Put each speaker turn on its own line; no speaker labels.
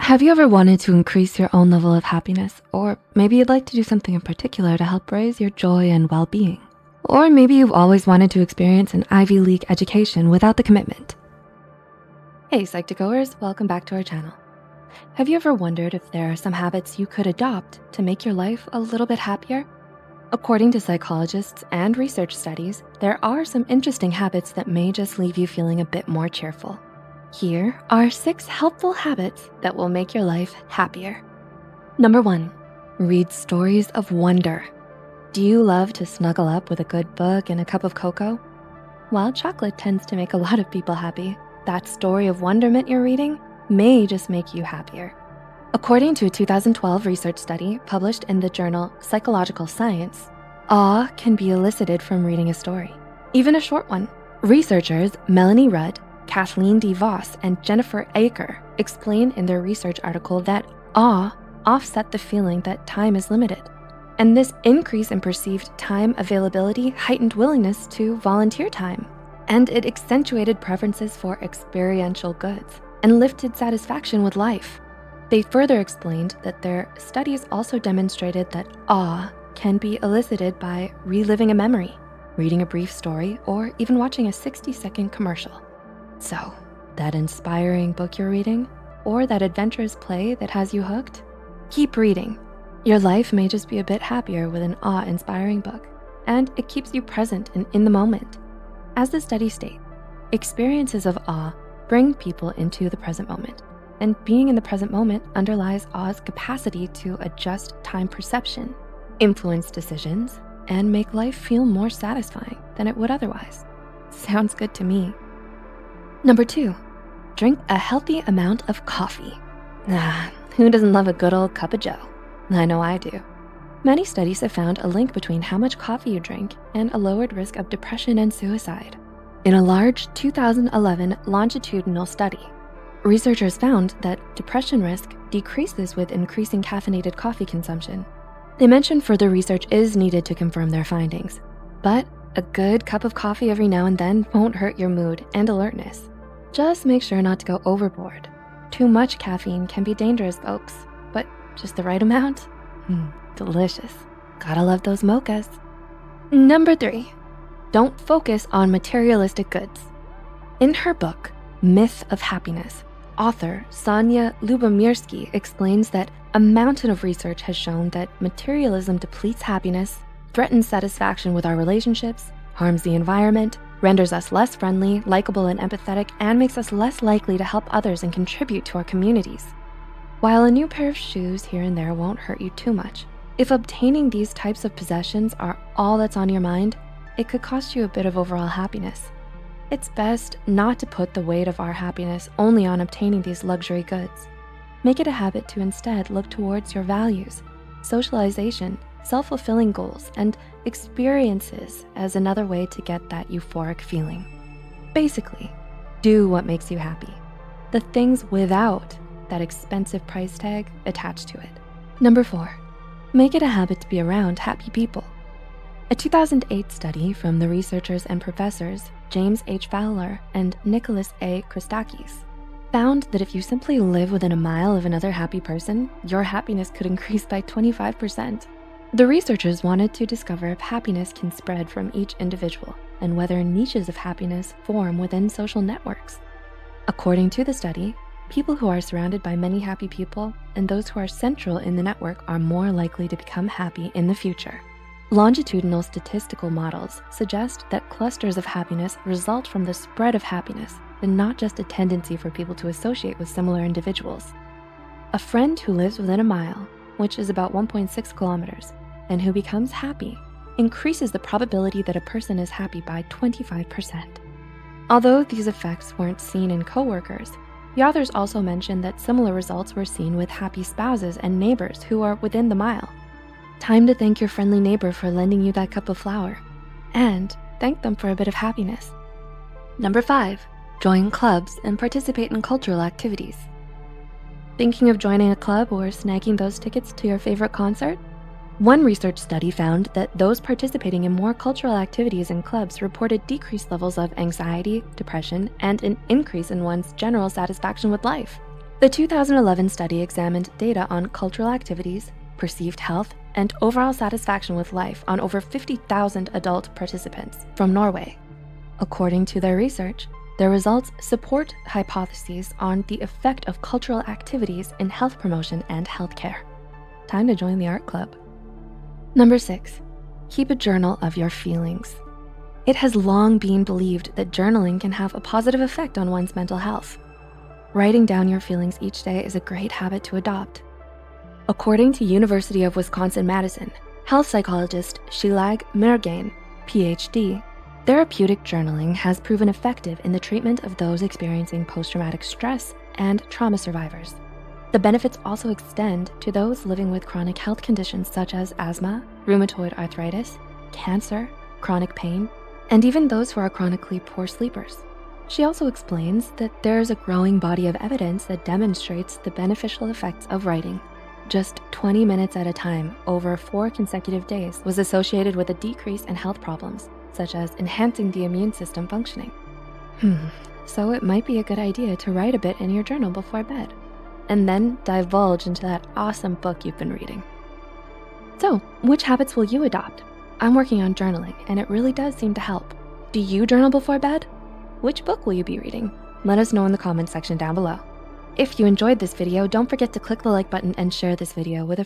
Have you ever wanted to increase your own level of happiness? Or maybe you'd like to do something in particular to help raise your joy and well-being? Or maybe you've always wanted to experience an Ivy League education without the commitment. Hey, Psych2Goers, welcome back to our channel. Have you ever wondered if there are some habits you could adopt to make your life a little bit happier? According to psychologists and research studies, there are some interesting habits that may just leave you feeling a bit more cheerful. Here are 6 helpful habits that will make your life happier. Number 1, read stories of wonder. Do you love to snuggle up with a good book and a cup of cocoa? While chocolate tends to make a lot of people happy, that story of wonderment you're reading may just make you happier. According to a 2012 research study published in the journal Psychological Science, awe can be elicited from reading a story, even a short one. Researchers Melanie Rudd, Kathleen D. Voss, and Jennifer Aker explain in their research article that awe offset the feeling that time is limited. And this increase in perceived time availability heightened willingness to volunteer time. And it accentuated preferences for experiential goods and lifted satisfaction with life. They further explained that their studies also demonstrated that awe can be elicited by reliving a memory, reading a brief story, or even watching a 60-second commercial. So, that inspiring book you're reading, or that adventurous play that has you hooked? Keep reading. Your life may just be a bit happier with an awe-inspiring book, and it keeps you present and in the moment. As the study states, experiences of awe bring people into the present moment, and being in the present moment underlies awe's capacity to adjust time perception, influence decisions, and make life feel more satisfying than it would otherwise. Sounds good to me. Number 2, drink a healthy amount of coffee. Who doesn't love a good old cup of joe? I know I do. Many studies have found a link between how much coffee you drink and a lowered risk of depression and suicide. In a large 2011 longitudinal study, researchers found that depression risk decreases with increasing caffeinated coffee consumption. They mentioned further research is needed to confirm their findings, but a good cup of coffee every now and then won't hurt your mood and alertness. Just make sure not to go overboard. Too much caffeine can be dangerous, folks, but just the right amount? Delicious. Gotta love those mochas. Number 3, don't focus on materialistic goods. In her book, Myth of Happiness, author Sonia Lubomirsky explains that a mountain of research has shown that materialism depletes happiness, threatens satisfaction with our relationships, harms the environment, renders us less friendly, likable, and empathetic, and makes us less likely to help others and contribute to our communities. While a new pair of shoes here and there won't hurt you too much, if obtaining these types of possessions are all that's on your mind, it could cost you a bit of overall happiness. It's best not to put the weight of our happiness only on obtaining these luxury goods. Make it a habit to instead look towards your values, socialization, self-fulfilling goals, and experiences as another way to get that euphoric feeling. Basically, do what makes you happy. The things without that expensive price tag attached to it. Number 4, make it a habit to be around happy people. A 2008 study from the researchers and professors James H. Fowler and Nicholas A. Christakis found that if you simply live within a mile of another happy person, your happiness could increase by 25%. The researchers wanted to discover if happiness can spread from each individual and whether niches of happiness form within social networks. According to the study, people who are surrounded by many happy people and those who are central in the network are more likely to become happy in the future. Longitudinal statistical models suggest that clusters of happiness result from the spread of happiness and not just a tendency for people to associate with similar individuals. A friend who lives within a mile, which is about 1.6 kilometers, and who becomes happy increases the probability that a person is happy by 25%. Although these effects weren't seen in coworkers, the authors also mentioned that similar results were seen with happy spouses and neighbors who are within the mile. Time to thank your friendly neighbor for lending you that cup of flour, and thank them for a bit of happiness. Number 5, join clubs and participate in cultural activities. Thinking of joining a club or snagging those tickets to your favorite concert? One research study found that those participating in more cultural activities in clubs reported decreased levels of anxiety, depression, and an increase in one's general satisfaction with life. The 2011 study examined data on cultural activities, perceived health, and overall satisfaction with life on over 50,000 adult participants from Norway. According to their research, their results support hypotheses on the effect of cultural activities in health promotion and healthcare. Time to join the art club. Number 6, keep a journal of your feelings. It has long been believed that journaling can have a positive effect on one's mental health. Writing down your feelings each day is a great habit to adopt. According to University of Wisconsin-Madison, health psychologist Shilag Mergain, PhD, therapeutic journaling has proven effective in the treatment of those experiencing post-traumatic stress and trauma survivors. The benefits also extend to those living with chronic health conditions such as asthma, rheumatoid arthritis, cancer, chronic pain, and even those who are chronically poor sleepers. She also explains that there's a growing body of evidence that demonstrates the beneficial effects of writing. Just 20 minutes at a time over 4 consecutive days was associated with a decrease in health problems, such as enhancing the immune system functioning. So it might be a good idea to write a bit in your journal before bed, and then divulge into that awesome book you've been reading. So, which habits will you adopt? I'm working on journaling, and it really does seem to help. Do you journal before bed? Which book will you be reading? Let us know in the comments section down below. If you enjoyed this video, don't forget to click the like button and share this video with a friend.